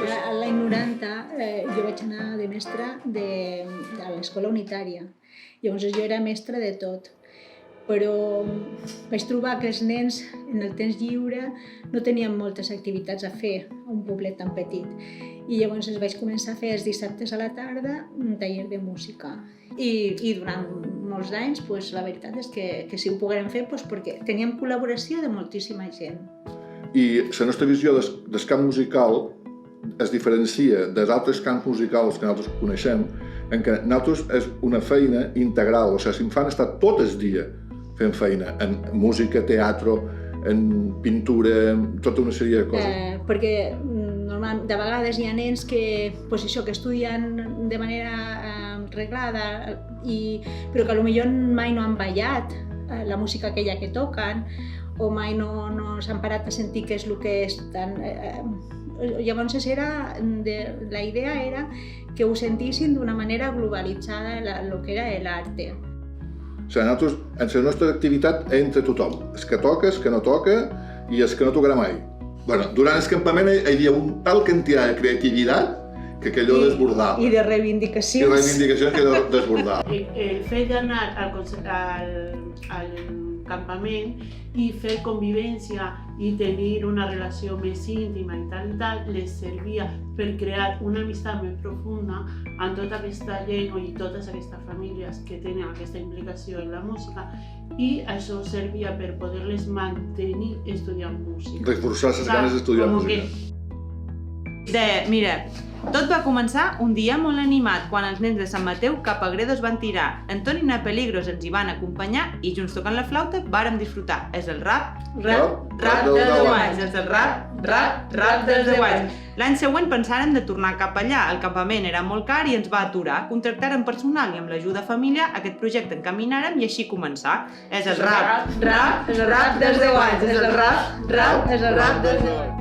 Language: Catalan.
L'any 90 jo vaig anar de mestra a l'escola unitària. Llavors jo era mestra de tot. Però vaig trobar que els nens en el temps lliure no tenien moltes activitats a fer a un poblet tan petit. I llavors vaig començar a fer els dissabtes a la tarda un taller de música. I durant molts anys la veritat és que sí ho poguérem fer perquè teníem col·laboració de moltíssima gent. I la nostra visió del camp musical es diferencia dels altres camps musicals que nosaltres coneixem en què nosaltres és una feina integral, o sigui, l'infant està tot el dia fent feina, en música, teatre, en pintura, tota una sèrie de coses. Perquè de vegades hi ha nens que estudien de manera reglada, però que potser mai no han ballat la música aquella que toquen, o mai no s'han parat a sentir què és el que estan... Llavors la idea era que ho sentissin d'una manera globalitzada el que era l'arte. O sigui, nosaltres, en la nostra activitat entre tothom, el que toca, el que no toca i el que no tocarà mai. Durant el campament hi havia un tal quantitat de creativitat que allò desbordava. I de reivindicacions. I de reivindicacions que desbordava. El fet d'anar al campament i fer convivència i tenir una relació més íntima i tal, les servia per crear una amistat més profunda amb tota aquesta llengua i totes aquestes famílies que tenen aquesta implicació en la música, i això servia per poder-les mantenir estudiant música. Reforçar les ganes d'estudiar música. Mira, tot va començar un dia molt animat quan els nens de Sant Mateu cap a Gredos van tirar. Antoni i Peligros ens hi van acompanyar i junts tocant la flauta vàrem disfrutar. És el rap dels 10 anys. És el rap dels 10 anys. L'any següent pensàrem de tornar cap allà. El campament era molt car i ens va aturar. Contractàrem personal i amb l'ajuda familiar aquest projecte encaminàrem i així començar. És el rap dels 10 anys. És el rap dels 10 anys.